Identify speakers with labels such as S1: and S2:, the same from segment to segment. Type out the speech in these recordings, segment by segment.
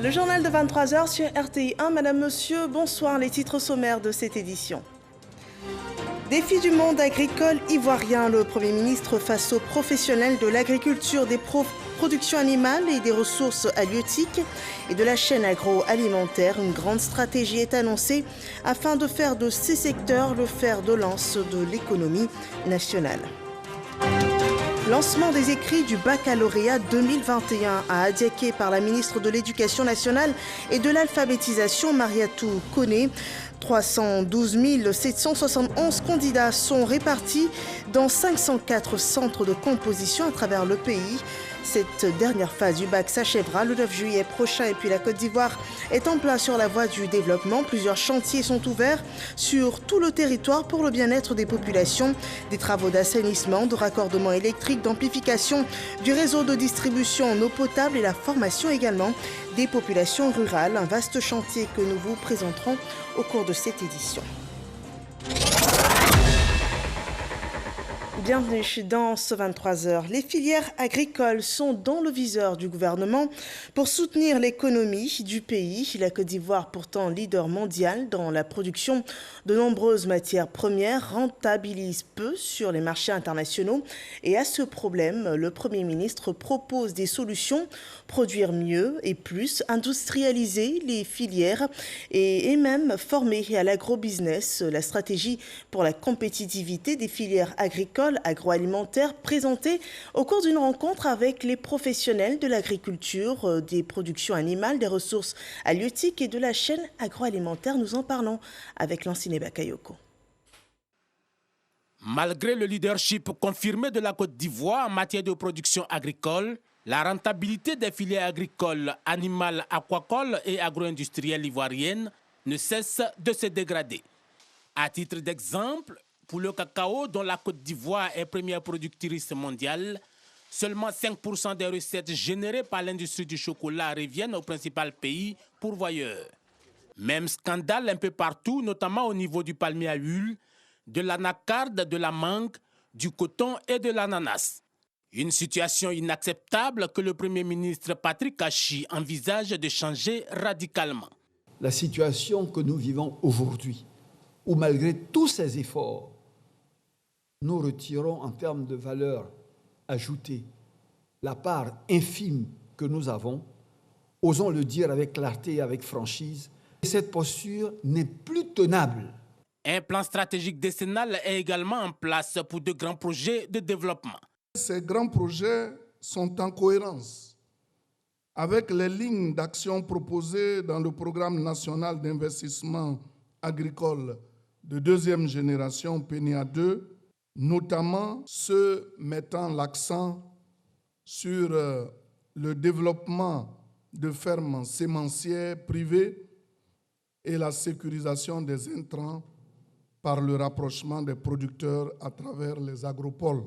S1: Le journal de 23h sur RTI 1. Madame, monsieur, bonsoir. Les titres sommaires de cette édition. Défi du monde agricole ivoirien. Le Premier ministre face aux professionnels de l'agriculture, des productions animales et des ressources halieutiques et de la chaîne agroalimentaire. Une grande stratégie est annoncée afin de faire de ces secteurs le fer de lance de l'économie nationale. Lancement des écrits du baccalauréat 2021 à Adiaké par la ministre de l'Éducation nationale et de l'alphabétisation, Mariatou Koné. 312 771 candidats sont répartis dans 504 centres de composition à travers le pays. Cette dernière phase du bac s'achèvera le 9 juillet prochain et puis la Côte d'Ivoire est en plein sur la voie du développement. Plusieurs chantiers sont ouverts sur tout le territoire pour le bien-être des populations. Des travaux d'assainissement, de raccordement électrique, d'amplification du réseau de distribution en eau potable et la formation également des populations rurales. Un vaste chantier que nous vous présenterons au cours de cette édition. Bienvenue dans ce 23h. Les filières agricoles sont dans le viseur du gouvernement pour soutenir l'économie du pays. La Côte d'Ivoire, pourtant leader mondial dans la production de nombreuses matières premières, rentabilise peu sur les marchés internationaux. Et à ce problème, le Premier ministre propose des solutions: produire mieux et plus, industrialiser les filières et même former à l'agrobusiness. La stratégie pour la compétitivité des filières agricoles agroalimentaire présentée au cours d'une rencontre avec les professionnels de l'agriculture, des productions animales, des ressources halieutiques et de la chaîne agroalimentaire. Nous en parlons avec Lanciné Bakayoko.
S2: Malgré le leadership confirmé de la Côte d'Ivoire en matière de production agricole, la rentabilité des filières agricoles, animales, aquacoles et agro-industrielles ivoiriennes ne cesse de se dégrader. À titre d'exemple, pour le cacao, dont la Côte d'Ivoire est première productrice mondiale, seulement 5% des recettes générées par l'industrie du chocolat reviennent au principal pays pourvoyeur. Même scandale un peu partout, notamment au niveau du palmier à huile, de l'anacarde, de la mangue, du coton et de l'ananas. Une situation inacceptable que le Premier ministre Patrick Kachi envisage de changer radicalement.
S3: La situation que nous vivons aujourd'hui, où malgré tous ces efforts, nous retirons en termes de valeur ajoutée la part infime que nous avons, osons le dire avec clarté et avec franchise, cette posture n'est plus tenable.
S2: Un plan stratégique décennal est également en place pour de grands projets de développement.
S4: Ces grands projets sont en cohérence avec les lignes d'action proposées dans le programme national d'investissement agricole de deuxième génération PNIA 2, notamment ceux mettant l'accent sur le développement de fermes sémencières privées et la sécurisation des intrants par le rapprochement des producteurs à travers les agropoles.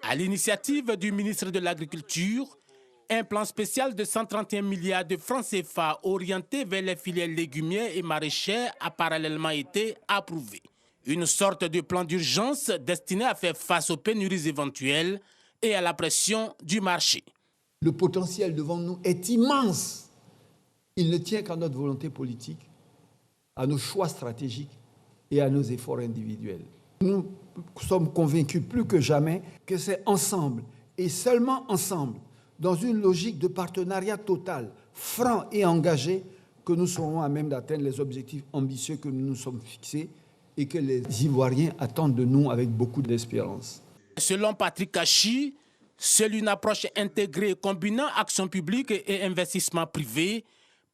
S2: À l'initiative du ministre de l'Agriculture, un plan spécial de 131 milliards de francs CFA orienté vers les filières légumières et maraîchères a parallèlement été approuvé. Une sorte de plan d'urgence destiné à faire face aux pénuries éventuelles et à la pression du marché.
S3: Le potentiel devant nous est immense. Il ne tient qu'à notre volonté politique, à nos choix stratégiques et à nos efforts individuels. Nous sommes convaincus plus que jamais que c'est ensemble et seulement ensemble, dans une logique de partenariat total, franc et engagé, que nous serons à même d'atteindre les objectifs ambitieux que nous nous sommes fixés et que les Ivoiriens attendent de nous avec beaucoup d'espérance.
S2: Selon Patrick Kachi, seule une approche intégrée combinant action publique et investissement privé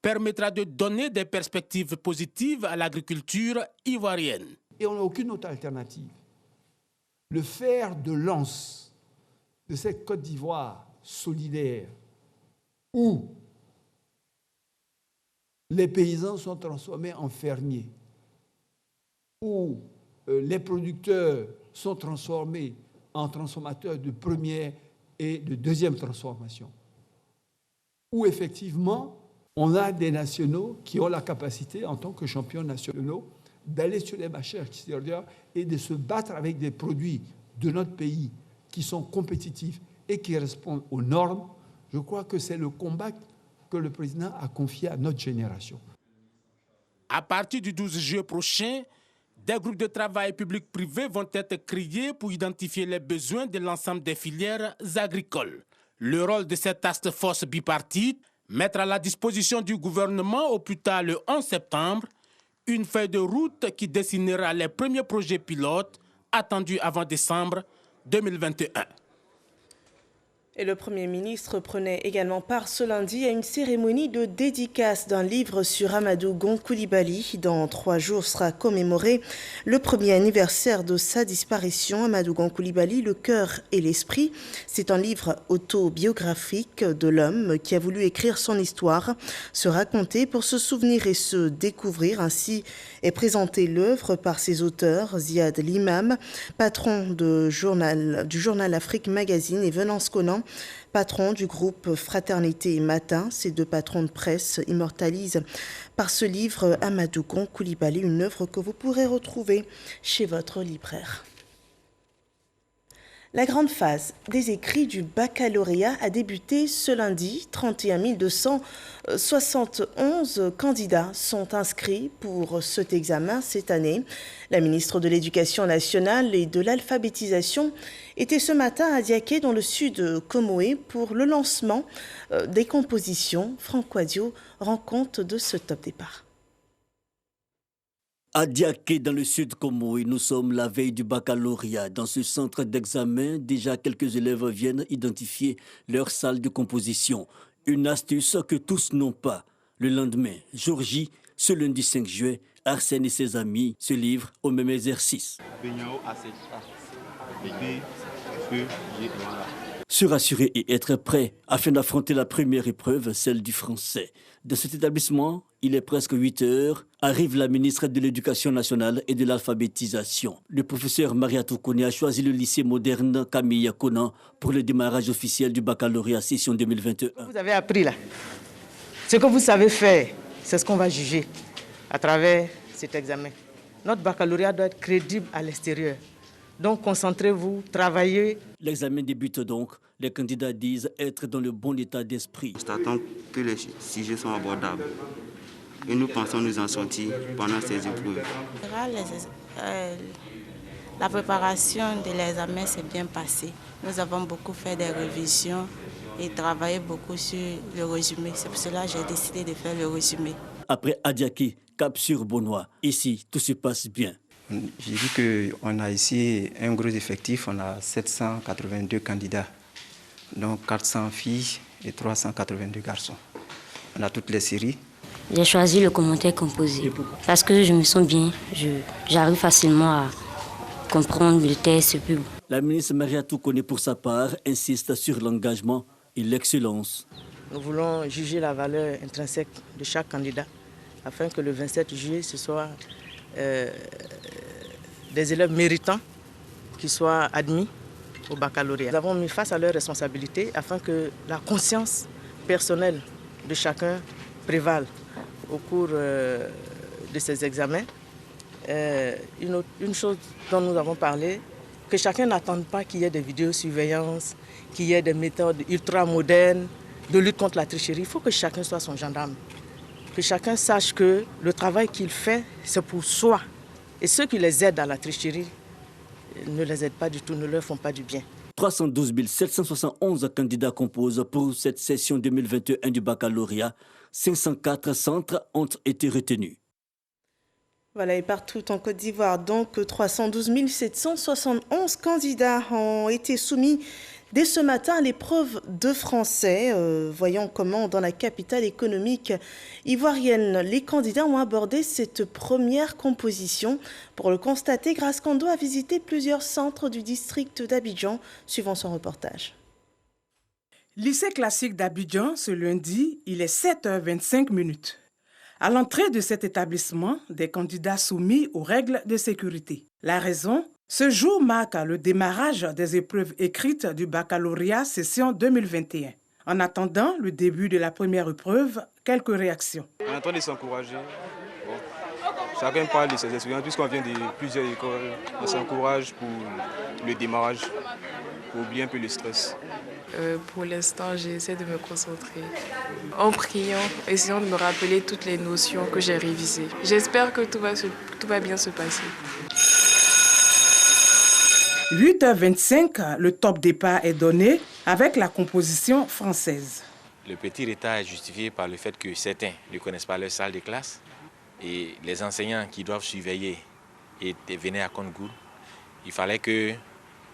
S2: permettra de donner des perspectives positives à l'agriculture ivoirienne.
S3: Et on n'a aucune autre alternative. Le fer de lance de cette Côte d'Ivoire solidaire, où les paysans sont transformés en fermiers, où les producteurs sont transformés en transformateurs de première et de deuxième transformation, où effectivement on a des nationaux qui ont la capacité, en tant que champions nationaux, d'aller sur les marchés extérieurs et de se battre avec des produits de notre pays qui sont compétitifs et qui répondent aux normes. Je crois que c'est le combat que le président a confiée à notre génération.
S2: À partir du 12 juillet prochain, des groupes de travail publics-privés vont être créés pour identifier les besoins de l'ensemble des filières agricoles. Le rôle de cette task force bipartite, mettre à la disposition du gouvernement au plus tard le 11 septembre, une feuille de route qui dessinera les premiers projets pilotes attendus avant décembre 2021.
S1: Et le Premier ministre prenait également part ce lundi à une cérémonie de dédicace d'un livre sur Amadou Gon Coulibaly. Dans 3 jours sera commémoré le premier anniversaire de sa disparition. Amadou Gon Coulibaly, le cœur et l'esprit. C'est un livre autobiographique de l'homme qui a voulu écrire son histoire, se raconter pour se souvenir et se découvrir. Ainsi est présentée l'œuvre par ses auteurs, Ziad Limam, patron du journal Afrique Magazine, et Venance Conan, patron du groupe Fraternité et Matin. Ces 2 patrons de presse immortalisent par ce livre Amadou Gon Coulibaly, une œuvre que vous pourrez retrouver chez votre libraire. La grande phase des écrits du baccalauréat a débuté ce lundi. 31 271 candidats sont inscrits pour cet examen cette année. La ministre de l'Éducation nationale et de l'alphabétisation était ce matin à Diaké, dans le sud Comoé, pour le lancement des compositions. Franck Wadio rend compte de ce top départ.
S5: À Diaké, dans le sud Comoé, nous sommes la veille du baccalauréat. Dans ce centre d'examen, déjà quelques élèves viennent identifier leur salle de composition. Une astuce que tous n'ont pas. Le lendemain, jour J, ce lundi 5 juillet, Arsène et ses amis se livrent au même exercice. Se rassurer et être prêt afin d'affronter la première épreuve, celle du français. Dans cet établissement, il est presque 8 heures, arrive la ministre de l'Éducation nationale et de l'alphabétisation. Le professeur Mariatou Kone a choisi le lycée moderne Camille Conan pour le démarrage officiel du baccalauréat session 2021.
S6: Vous avez appris là. Ce que vous savez faire, c'est ce qu'on va juger à travers cet examen. Notre baccalauréat doit être crédible à l'extérieur. Donc concentrez-vous, travaillez. L'examen débute donc. Les candidats disent être dans le bon état d'esprit.
S7: Constatons que les sujets sont abordables et nous pensons nous en sortir pendant ces épreuves.
S8: La préparation de l'examen s'est bien passée. Nous avons beaucoup fait des révisions et travaillé beaucoup sur le résumé. C'est pour cela que j'ai décidé de faire le résumé.
S5: Après Adiaké, cap sur Bonois. Ici, tout se passe bien.
S9: J'ai dit qu'on a ici un gros effectif, on a 782 candidats, donc 400 filles et 382 garçons. On a toutes les séries.
S10: J'ai choisi le commentaire composé parce que je me sens bien, j'arrive facilement à comprendre le texte.
S5: La ministre Mariatou Kone, pour sa part, insiste sur l'engagement et l'excellence.
S6: Nous voulons juger la valeur intrinsèque de chaque candidat afin que le 27 juillet, ce soit des élèves méritants qui soient admis au baccalauréat. Nous avons mis face à leurs responsabilités afin que la conscience personnelle de chacun prévale au cours de ces examens. Une chose dont nous avons parlé, que chacun n'attende pas qu'il y ait des vidéosurveillances, qu'il y ait des méthodes ultra modernes de lutte contre la tricherie. Il faut que chacun soit son gendarme, que chacun sache que le travail qu'il fait, c'est pour soi. Et ceux qui les aident à la tricherie ne les aident pas du tout, ne leur font pas du bien.
S5: 312 771 candidats composent pour cette session 2021 du baccalauréat. 504 centres ont été retenus.
S1: Voilà, et partout en Côte d'Ivoire, donc 312 771 candidats ont été soumis dès ce matin à l'épreuve de français. Voyons comment, dans la capitale économique ivoirienne, les candidats ont abordé cette première composition. Pour le constater, Grace Kondo a visité plusieurs centres du district d'Abidjan, suivant son reportage.
S11: Lycée classique d'Abidjan, ce lundi, il est 7h25. À l'entrée de cet établissement, des candidats soumis aux règles de sécurité. La raison ? Ce jour marque le démarrage des épreuves écrites du baccalauréat session 2021. En attendant le début de la première épreuve, quelques réactions.
S12: On est en train de s'encourager. Bon. Chacun parle de ses expériences, puisqu'on vient de plusieurs écoles. On s'encourage pour le démarrage, pour oublier un peu le stress.
S13: Pour l'instant, j'essaie de me concentrer en priant, essayant de me rappeler toutes les notions que j'ai révisées. J'espère que tout va bien se passer.
S11: 8h25, le top départ est donné avec la composition française.
S14: Le petit retard est justifié par le fait que certains ne connaissent pas leur salle de classe et les enseignants qui doivent surveiller venaient à compte-gouttes. Il fallait que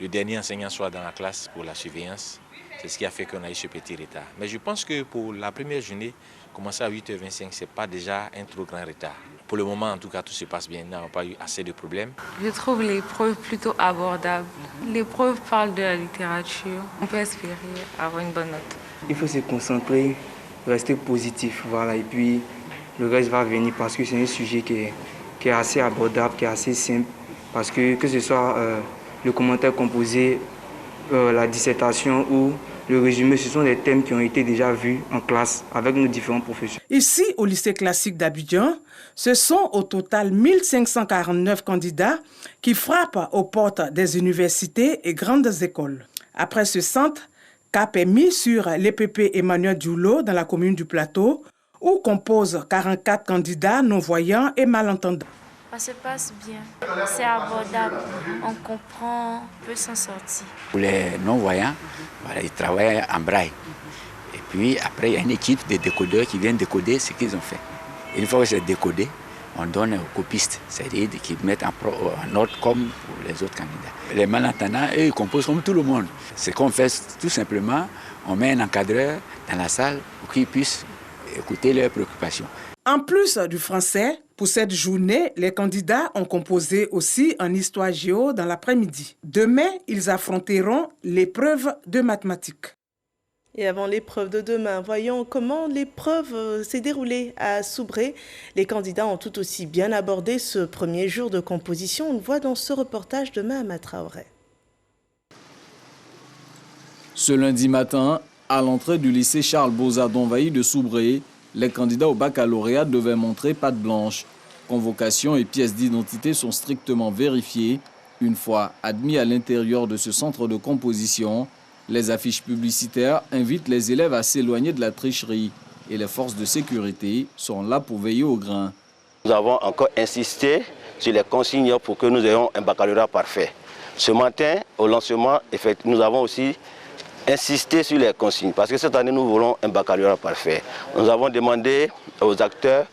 S14: le dernier enseignant soit dans la classe pour la surveillance. C'est ce qui a fait qu'on a eu ce petit retard. Mais je pense que pour la première journée, commencer à 8h25, ce n'est pas déjà un trop grand retard. Pour le moment, en tout cas, tout se passe bien. Nous n'avons pas eu assez de problèmes.
S15: Je trouve l'épreuve plutôt abordable. L'épreuve parle de la littérature. On peut espérer avoir une bonne note.
S9: Il faut se concentrer, rester positif, voilà. Et puis, le reste va venir parce que c'est un sujet qui est assez abordable, qui est assez simple. Parce que ce soit le commentaire composé, la dissertation ou le résumé, ce sont des thèmes qui ont été déjà vus en classe avec nos différents professeurs.
S11: Ici, au lycée classique d'Abidjan, ce sont au total 1549 candidats qui frappent aux portes des universités et grandes écoles. Après ce centre, cap est mis sur l'EPP Emmanuel Dioulo dans la commune du Plateau, où composent 44 candidats non-voyants et malentendants.
S16: Ça se passe bien, c'est abordable, on comprend, on peut s'en sortir.
S17: Pour les non-voyants, voilà, ils travaillent en braille. Et puis après, il y a une équipe de décodeurs qui viennent décoder ce qu'ils ont fait. Et une fois que c'est décodé, on donne aux copistes, c'est-à-dire qu'ils mettent en ordre comme pour les autres candidats. Les malentendants, eux, ils composent comme tout le monde. Ce qu'on fait, tout simplement, on met un encadreur dans la salle pour qu'ils puissent écouter leurs préoccupations.
S11: En plus du français, pour cette journée, les candidats ont composé aussi en histoire géo dans l'après-midi. Demain, ils affronteront l'épreuve de mathématiques.
S1: Et avant l'épreuve de demain, voyons comment l'épreuve s'est déroulée à Soubré. Les candidats ont tout aussi bien abordé ce premier jour de composition. On le voit dans ce reportage de Mahama Traoré.
S18: Ce lundi matin, à l'entrée du lycée Charles Bozard d'Envahi de Soubré, les candidats au baccalauréat devaient montrer patte blanche. Convocation et pièces d'identité sont strictement vérifiées. Une fois admis à l'intérieur de ce centre de composition, les affiches publicitaires invitent les élèves à s'éloigner de la tricherie et les forces de sécurité sont là pour veiller au grain.
S19: Nous avons encore insisté sur les consignes pour que nous ayons un baccalauréat parfait. Ce matin, au lancement, nous avons aussi insisté sur les consignes parce que cette année, nous voulons un baccalauréat parfait. Nous avons demandé aux acteurs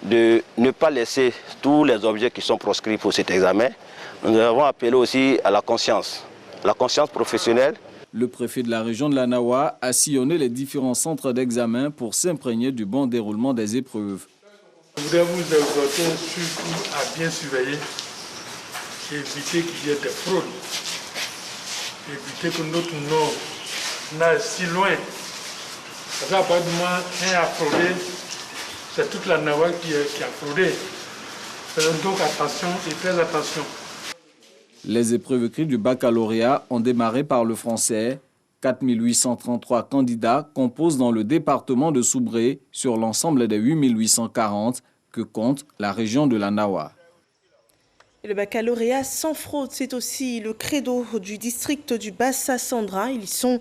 S19: de ne pas laisser tous les objets qui sont proscrits pour cet examen. Nous avons appelé aussi à la conscience professionnelle.
S18: Le préfet de la région de la Nawa a sillonné les différents centres d'examen pour s'imprégner du bon déroulement des épreuves.
S20: Je voudrais vous exhorter surtout à bien surveiller et éviter qu'il y ait des fraudes. Éviter que notre nom n'aille si loin. Parce qu'à partir du moment où un a fraudé, c'est toute la Nawa qui a fraudé. Faisons donc attention et très attention.
S18: Les épreuves écrites du baccalauréat ont démarré par le français. 4833 candidats composent dans le département de Soubré sur l'ensemble des 8840 que compte la région de la Nawa.
S1: Et le baccalauréat sans fraude, c'est aussi le credo du district du Bassa-Sandra. Ils sont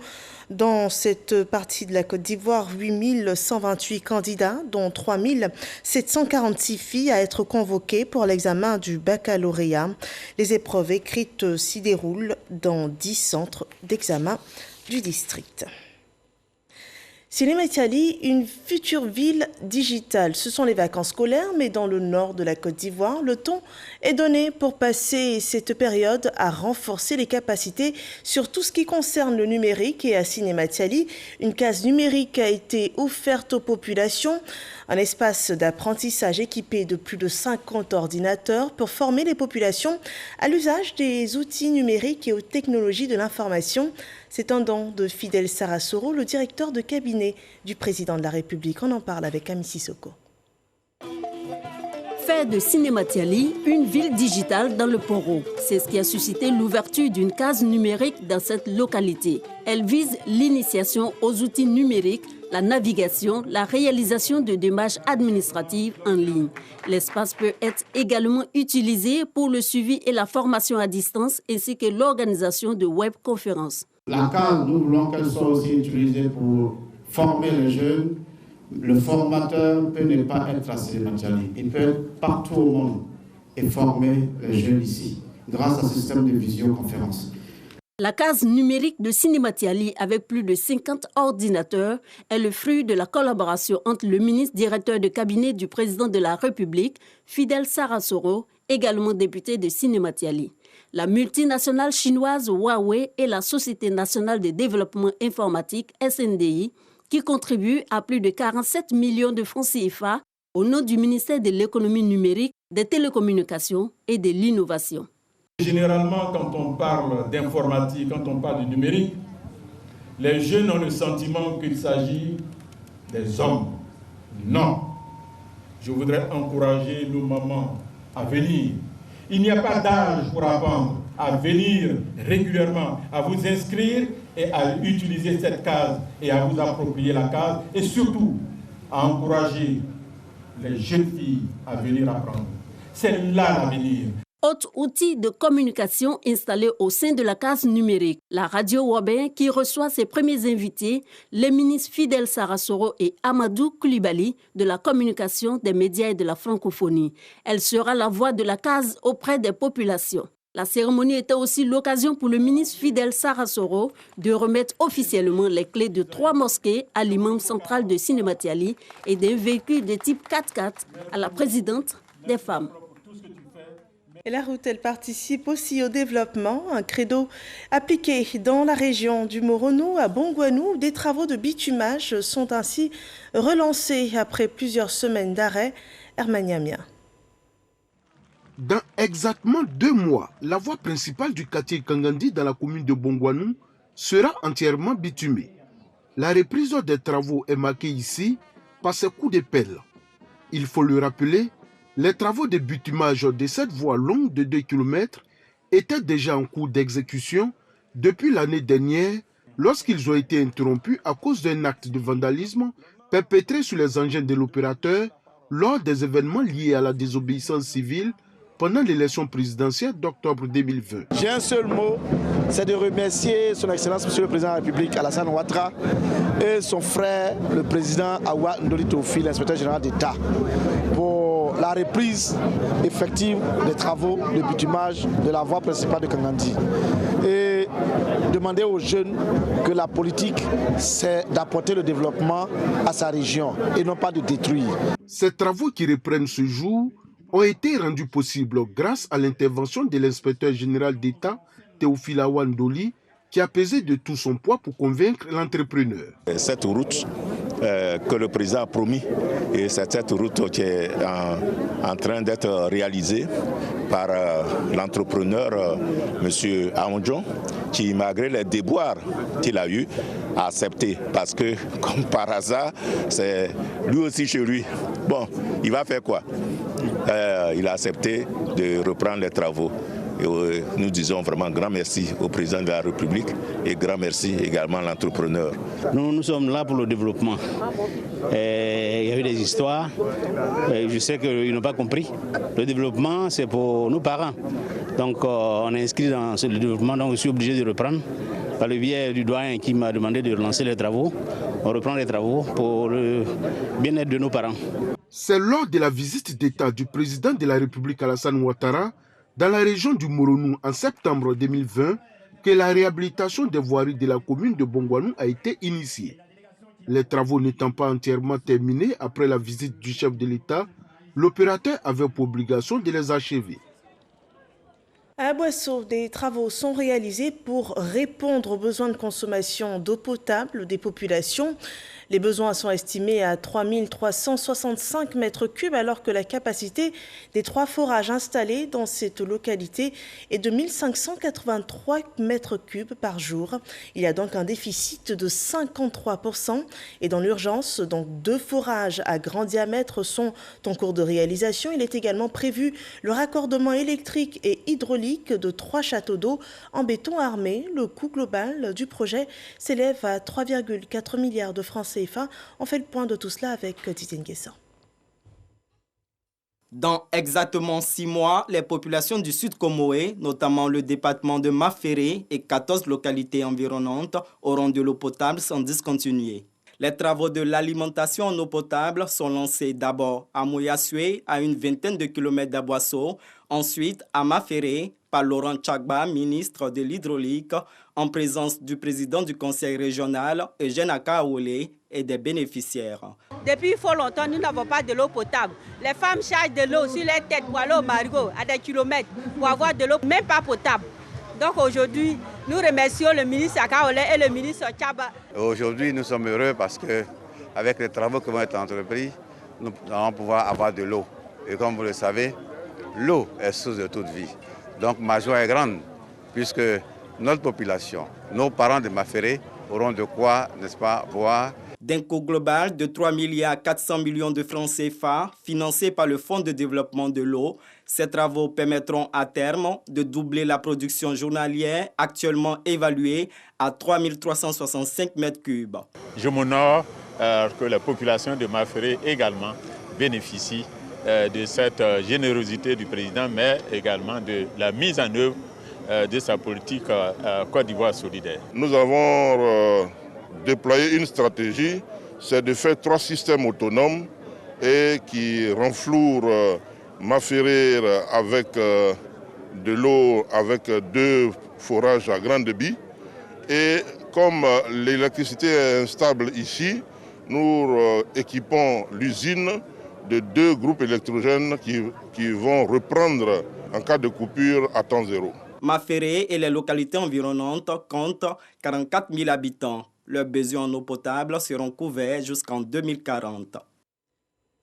S1: dans cette partie de la Côte d'Ivoire 8128 candidats, dont 3746 filles à être convoquées pour l'examen du baccalauréat. Les épreuves écrites s'y déroulent dans 10 centres d'examen du district. Sinématiali, une future ville digitale. Ce sont les vacances scolaires, mais dans le nord de la Côte d'Ivoire, le ton est donné pour passer cette période à renforcer les capacités sur tout ce qui concerne le numérique. Et à Sinématiali, une case numérique a été offerte aux populations, un espace d'apprentissage équipé de plus de 50 ordinateurs pour former les populations à l'usage des outils numériques et aux technologies de l'information. C'est un don de Fidel Sarasoro, le directeur de cabinet du président de la République. On en parle avec Ami Sissoko.
S21: Faire de Sinématiali une ville digitale dans le Poro. C'est ce qui a suscité l'ouverture d'une case numérique dans cette localité. Elle vise l'initiation aux outils numériques, la navigation, la réalisation de démarches administratives en ligne. L'espace peut être également utilisé pour le suivi et la formation à distance ainsi que l'organisation de webconférences.
S4: La case, nous voulons qu'elle soit aussi utilisée pour former les jeunes. Le formateur peut ne pas être à Sinematiali. Il peut être partout au monde et former les jeunes ici, grâce à ce système de visioconférence.
S21: La case numérique de Sinematiali, avec plus de 50 ordinateurs, est le fruit de la collaboration entre le ministre directeur de cabinet du président de la République, Fidel Sarasoro, également député de Sinematiali, la multinationale chinoise Huawei et la Société nationale de développement informatique, SNDI, qui contribuent à plus de 47 millions de francs CFA au nom du ministère de l'économie numérique, des télécommunications et de l'innovation.
S22: Généralement, quand on parle d'informatique, quand on parle du numérique, les jeunes ont le sentiment qu'il s'agit des hommes. Non. Je voudrais encourager nos mamans à venir. Il n'y a pas d'âge pour apprendre à venir régulièrement, à vous inscrire et à utiliser cette case et à vous approprier la case et surtout à encourager les jeunes filles à venir apprendre. C'est là l'avenir.
S21: Autre outil de communication installé au sein de la case numérique, la radio Wabin qui reçoit ses premiers invités, les ministres Fidel Sarasoro et Amadou Koulibaly de la communication, des médias et de la francophonie. Elle sera la voix de la case auprès des populations. La cérémonie était aussi l'occasion pour le ministre Fidel Sarasoro de remettre officiellement les clés de 3 mosquées à l'imam central de Sinematiali et d'un véhicule de type 4x4 à la présidente des femmes.
S1: Et la route, elle participe aussi au développement. Un credo appliqué dans la région du Moronou à Bongouanou. Des travaux de bitumage sont ainsi relancés après plusieurs semaines d'arrêt. Hermaniamia.
S23: Dans exactement 2 mois, la voie principale du quartier Kangandi dans la commune de Bongouanou sera entièrement bitumée. La reprise des travaux est marquée ici par ces coups de pelle. Il faut le rappeler, les travaux de bitumage de cette voie longue de 2 km étaient déjà en cours d'exécution depuis l'année dernière lorsqu'ils ont été interrompus à cause d'un acte de vandalisme perpétré sur les engins de l'opérateur lors des événements liés à la désobéissance civile pendant l'élection présidentielle d'octobre 2020.
S24: J'ai un seul mot, c'est de remercier son Excellence Monsieur le Président de la République, Alassane Ouattara, et son frère, le Président Awa Ndoli Tofi, l'inspecteur général d'État, pour la reprise effective des travaux de bitumage de la voie principale de Kangandi. Et demander aux jeunes que la politique, c'est d'apporter le développement à sa région et non pas de détruire.
S23: Ces travaux qui reprennent ce jour ont été rendus possibles grâce à l'intervention de l'inspecteur général d'État, Théophile Awa Ndoli, qui a pesé de tout son poids pour convaincre l'entrepreneur.
S25: Cette route que le président a promis, et c'est cette route qui est en train d'être réalisée par l'entrepreneur M. Aondjon, qui, malgré les déboires qu'il a eus, a accepté. Parce que, comme par hasard, c'est lui aussi chez lui. Bon, il va faire quoi? Il a accepté de reprendre les travaux. Et nous disons vraiment grand merci au président de la République et grand merci également à l'entrepreneur.
S26: Nous sommes là pour le développement. Il y a eu des histoires, je sais qu'ils n'ont pas compris. Le développement, c'est pour nos parents. Donc on est inscrit dans ce développement, donc je suis obligé de reprendre. Par le biais du doyen qui m'a demandé de relancer les travaux, on reprend les travaux pour le bien-être de nos parents.
S23: C'est lors de la visite d'État du président de la République Alassane Ouattara dans la région du Moronou en septembre 2020 que la réhabilitation des voiries de la commune de Bongouanou a été initiée. Les travaux n'étant pas entièrement terminés après la visite du chef de l'État, l'opérateur avait pour obligation de les achever.
S1: À Boisseau, des travaux sont réalisés pour répondre aux besoins de consommation d'eau potable des populations. Les besoins sont estimés à 3 365 mètres cubes alors que la capacité des 3 forages installés dans cette localité est de 1 583 mètres cubes par jour. Il y a donc un déficit de 53% et dans l'urgence, donc 2 forages à grand diamètre sont en cours de réalisation. Il est également prévu le raccordement électrique et hydraulique de 3 châteaux d'eau en béton armé. Le coût global du projet s'élève à 3,4 milliards de francs CFA. On fait le point de tout cela avec Titine Guessin.
S2: Dans exactement 6 mois, les populations du Sud Comoé, notamment le département de Maféré et 14 localités environnantes, auront de l'eau potable sans discontinuer. Les travaux de l'alimentation en eau potable sont lancés d'abord à Mouyassué, à une vingtaine de kilomètres d'Aboisseau, ensuite à Maféré, par Laurent Tchagba, ministre de l'Hydraulique, en présence du président du conseil régional, Eugène Akaoulé, et des bénéficiaires.
S3: Depuis fort longtemps, nous n'avons pas de l'eau potable. Les femmes chargent de l'eau sur les têtes pour aller au marigot à des kilomètres pour avoir de l'eau même pas potable. Donc aujourd'hui, nous remercions le ministre Akaoulé et le ministre Tchagba.
S6: Aujourd'hui, nous sommes heureux parce qu'avec les travaux qui vont être entrepris, nous allons pouvoir avoir de l'eau. Et comme vous le savez, l'eau est source de toute vie. Donc ma joie est grande puisque notre population, nos parents de Maféré auront de quoi, n'est-ce pas, boire.
S2: D'un coût global de 3 400 millions de francs CFA financés par le Fonds de développement de l'eau, ces travaux permettront à terme de doubler la production journalière actuellement évaluée à 3 365 mètres cubes.
S7: Je m'honore que la population de Maféré également bénéficie de cette générosité du président, mais également de la mise en œuvre de sa politique Côte d'Ivoire solidaire.
S8: Nous avons déployé une stratégie, c'est de faire 3 systèmes autonomes et qui renflouent Maféré avec de l'eau, avec 2 forages à grand débit. Et comme l'électricité est instable ici, nous équipons l'usine de 2 groupes électrogènes qui vont reprendre en cas de coupure à temps zéro.
S2: Maféré et les localités environnantes comptent 44 000 habitants. Leurs besoins en eau potable seront couverts jusqu'en 2040.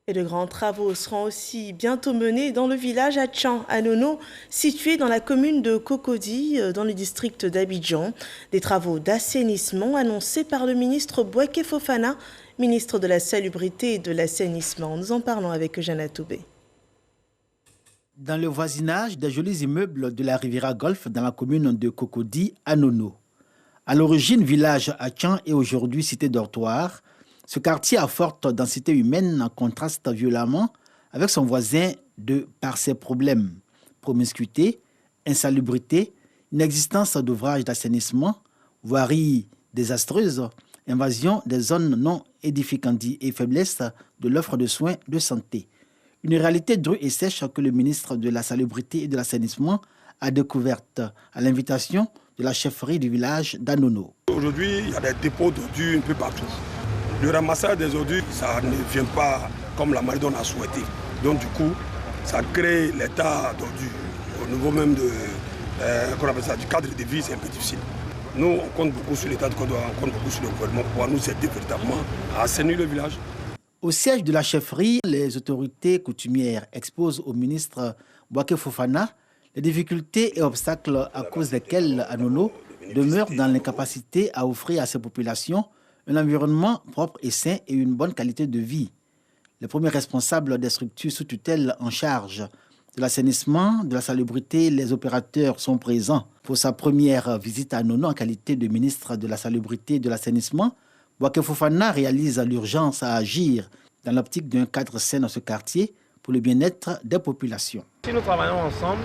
S1: Et de grands travaux seront aussi bientôt menés dans le village Atchan, à Nono, situé dans la commune de Cocody, dans le district d'Abidjan. Des travaux d'assainissement annoncés par le ministre Bouaké Fofana, ministre de la Salubrité et de l'Assainissement. Nous en parlons avec Eugène Toubé.
S10: Dans le voisinage des jolis immeubles de la Riviera Golf dans la commune de Cocody, à Nono. À l'origine, village Atchan et aujourd'hui cité dortoir, ce quartier à forte densité humaine contraste violemment avec son voisin par ses problèmes. Promiscuité, insalubrité, inexistence d'ouvrages d'assainissement, voirie désastreuse, invasion des zones non édificantes et faiblesse de l'offre de soins de santé. Une réalité drue et sèche que le ministre de la Salubrité et de l'Assainissement a découverte à l'invitation de la chefferie du village d'Anono.
S27: Aujourd'hui, il y a des dépôts d'ordures un peu partout. Le ramassage des ordures, ça ne vient pas comme la Maridon a souhaité. Donc du coup, ça crée l'état d'ordures. Au niveau même du cadre de vie, c'est un peu difficile. Nous, on compte beaucoup sur l'État de Côte d'Ivoire, on compte beaucoup sur le gouvernement pour pouvoir nous aider véritablement à assainir le village.
S10: Au siège de la chefferie, les autorités coutumières exposent au ministre Bouaké Fofana les difficultés et obstacles à cause desquels Anono demeure dans l'incapacité à offrir à ses populations un environnement propre et sain et une bonne qualité de vie. Les premiers responsables des structures sous tutelle en charge de l'assainissement, de la salubrité, les opérateurs sont présents. Pour sa première visite à Anono en qualité de ministre de la Salubrité et de l'Assainissement, Bouaké Fofana réalise l'urgence à agir dans l'optique d'un cadre sain dans ce quartier pour le bien-être des populations.
S28: Si nous travaillons ensemble,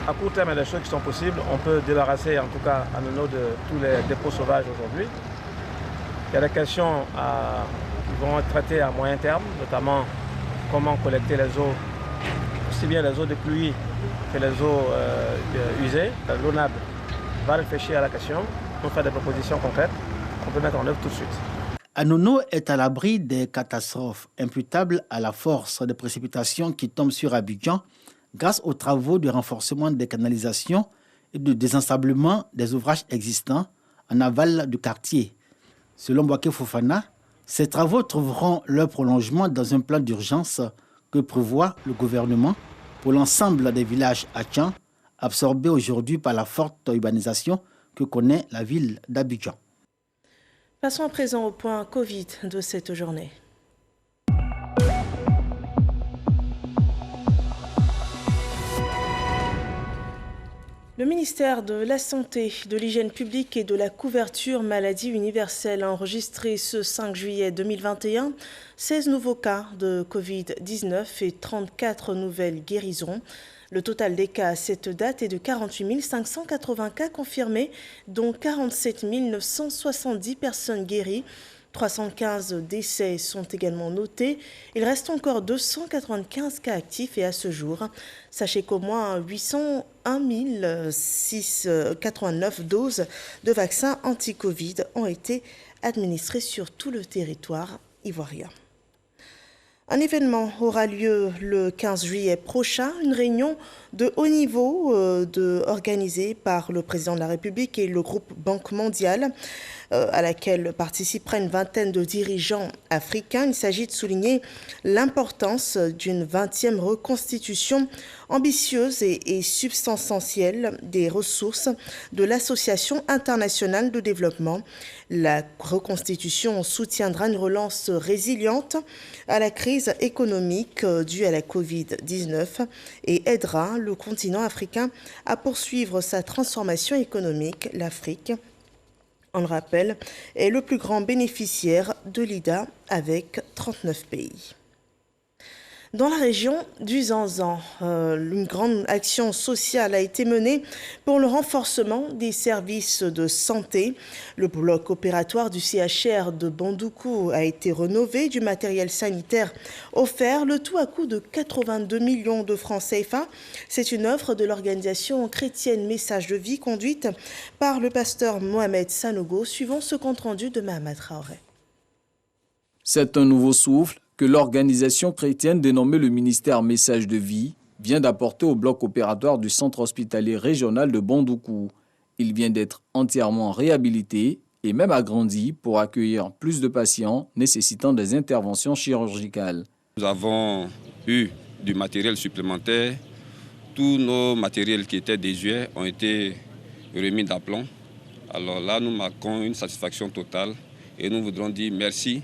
S28: à court terme, il y a des choses qui sont possibles. On peut débarrasser en tout cas à Nono de tous les dépôts sauvages aujourd'hui. Il y a des questions qui vont être traitées à moyen terme, notamment comment collecter les eaux, aussi bien les eaux de pluie que les eaux usées. L'ONAB va réfléchir à la question pour faire des propositions concrètes qu'on peut mettre en œuvre tout de suite.
S10: Anono est à l'abri des catastrophes imputables à la force des précipitations qui tombent sur Abidjan grâce aux travaux de renforcement des canalisations et de désensablement des ouvrages existants en aval du quartier. Selon Bouaké Fofana, ces travaux trouveront leur prolongement dans un plan d'urgence que prévoit le gouvernement pour l'ensemble des villages Atchan, absorbés aujourd'hui par la forte urbanisation que connaît la ville d'Abidjan.
S1: Passons à présent au point Covid de cette journée. Le ministère de la Santé, de l'Hygiène publique et de la couverture maladie universelle a enregistré ce 5 juillet 2021 16 nouveaux cas de Covid-19 et 34 nouvelles guérisons. Le total des cas à cette date est de 48 580 cas confirmés, dont 47 970 personnes guéries. 315 décès sont également notés. Il reste encore 295 cas actifs et à ce jour, sachez qu'au moins 801 689 doses de vaccins anti-Covid ont été administrées sur tout le territoire ivoirien. Un événement aura lieu le 15 juillet prochain, une réunion de haut niveau organisée par le président de la République et le groupe Banque mondiale, à laquelle participera une vingtaine de dirigeants africains. Il s'agit de souligner l'importance d'une 20e reconstitution ambitieuse et substantielle des ressources de l'Association internationale de développement. La reconstitution soutiendra une relance résiliente à la crise économique due à la Covid-19 et aidera le continent africain à poursuivre sa transformation économique. L'Afrique, on le rappelle, est le plus grand bénéficiaire de l'IDA avec 39 pays. Dans la région du Zanzan, une grande action sociale a été menée pour le renforcement des services de santé. Le bloc opératoire du CHR de Bandoukou a été rénové, du matériel sanitaire offert, le tout à coût de 82 millions de francs CFA. C'est une œuvre de l'organisation chrétienne Message de Vie conduite par le pasteur Mohamed Sanogo, suivant ce compte-rendu de Mahamat Traoré.
S18: C'est un nouveau souffle que l'organisation chrétienne dénommée le ministère Message de Vie vient d'apporter au bloc opératoire du centre hospitalier régional de Bandoukou. Il vient d'être entièrement réhabilité et même agrandi pour accueillir plus de patients nécessitant des interventions chirurgicales.
S5: Nous avons eu du matériel supplémentaire. Tous nos matériels qui étaient désuets ont été remis d'aplomb. Alors là, nous marquons une satisfaction totale et nous voudrons dire merci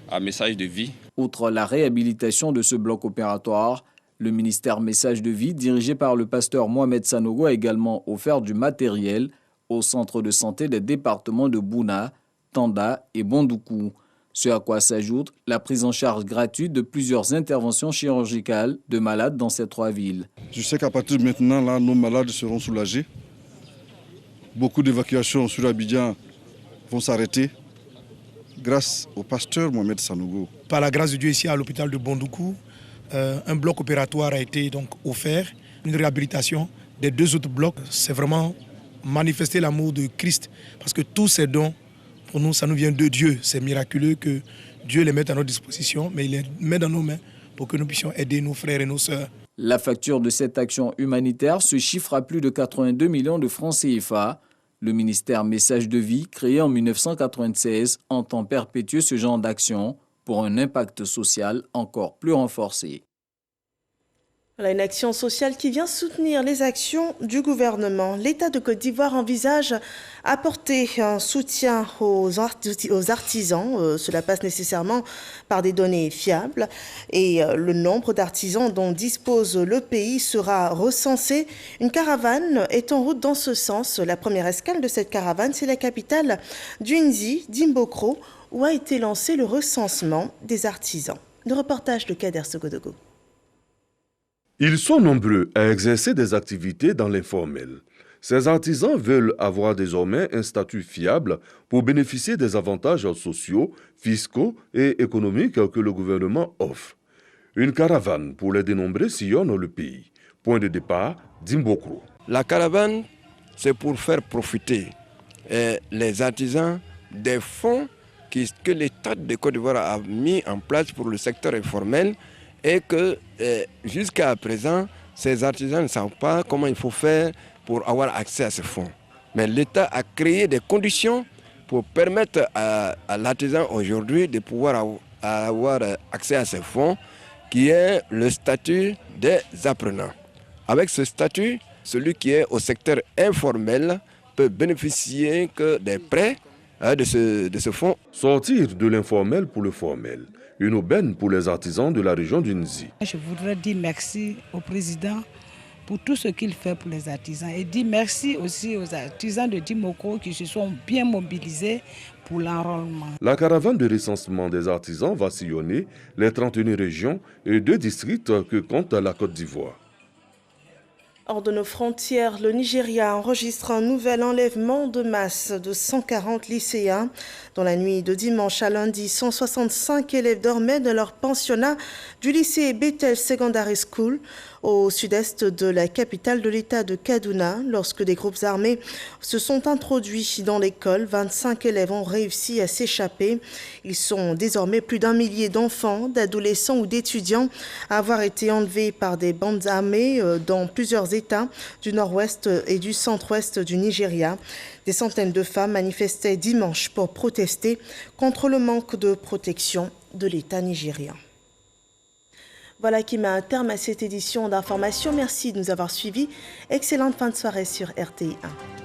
S5: à Message de Vie.
S18: Outre la réhabilitation de ce bloc opératoire, le ministère Message de Vie, dirigé par le pasteur Mohamed Sanogo, a également offert du matériel au centre de santé des départements de Bouna, Tanda et Bandoukou. Ce à quoi s'ajoute la prise en charge gratuite de plusieurs interventions chirurgicales de malades dans ces trois villes.
S9: Je sais qu'à partir de maintenant, là, nos malades seront soulagés. Beaucoup d'évacuations sur Abidjan vont s'arrêter grâce au pasteur Mohamed Sanogo.
S12: Par la grâce de Dieu, ici à l'hôpital de Bandoukou, un bloc opératoire a été donc offert, une réhabilitation des deux autres blocs. C'est vraiment manifester l'amour de Christ, parce que tous ces dons, pour nous, ça nous vient de Dieu. C'est miraculeux que Dieu les mette à notre disposition, mais il les met dans nos mains pour que nous puissions aider nos frères et nos sœurs.
S18: La facture de cette action humanitaire se chiffre à plus de 82 millions de francs CFA. Le ministère Message de Vie, créé en 1996, entend perpétuer ce genre d'action pour un impact social encore plus renforcé.
S1: Voilà une action sociale qui vient soutenir les actions du gouvernement. L'État de Côte d'Ivoire envisage apporter un soutien aux artisans. Cela passe nécessairement par des données fiables. Et le nombre d'artisans dont dispose le pays sera recensé. Une caravane est en route dans ce sens. La première escale de cette caravane, c'est la capitale d'Unzi, Dimbokro, où a été lancé le recensement des artisans. Le reportage de Kader Sogodogo.
S13: Ils sont nombreux à exercer des activités dans l'informel. Ces artisans veulent avoir désormais un statut fiable pour bénéficier des avantages sociaux, fiscaux et économiques que le gouvernement offre. Une caravane pour les dénombrer sillonne le pays. Point de départ, Dimbokro.
S14: La caravane, c'est pour faire profiter les artisans des fonds que l'État de Côte d'Ivoire a mis en place pour le secteur informel et que jusqu'à présent, ces artisans ne savent pas comment il faut faire pour avoir accès à ces fonds. Mais l'État a créé des conditions pour permettre à l'artisan aujourd'hui de pouvoir avoir accès à ces fonds, qui est le statut des apprenants. Avec ce statut, celui qui est au secteur informel peut bénéficier que des prêts de ce fonds.
S13: Sortir de l'informel pour le formel. Une aubaine pour les artisans de la région d'Unzi.
S15: Je voudrais dire merci au président
S4: pour tout ce qu'il fait pour les artisans. Et dit merci aussi aux artisans de Dimoko qui se sont bien mobilisés pour l'enrôlement.
S13: La caravane de recensement des artisans va sillonner les 31 régions et 2 districts que compte la Côte d'Ivoire.
S1: Hors de nos frontières, le Nigeria enregistre un nouvel enlèvement de masse de 140 lycéens. Dans la nuit de dimanche à lundi, 165 élèves dormaient dans leur pensionnat du lycée Bethel Secondary School au sud-est de la capitale de l'État de Kaduna. Lorsque des groupes armés se sont introduits dans l'école, 25 élèves ont réussi à s'échapper. Ils sont désormais plus d'1 millier d'enfants, d'adolescents ou d'étudiants à avoir été enlevés par des bandes armées dans plusieurs États du nord-ouest et du centre-ouest du Nigeria. Des centaines de femmes manifestaient dimanche pour protester contre le manque de protection de l'État nigérien. Voilà qui met un terme à cette édition d'information. Merci de nous avoir suivis. Excellente fin de soirée sur RTI 1.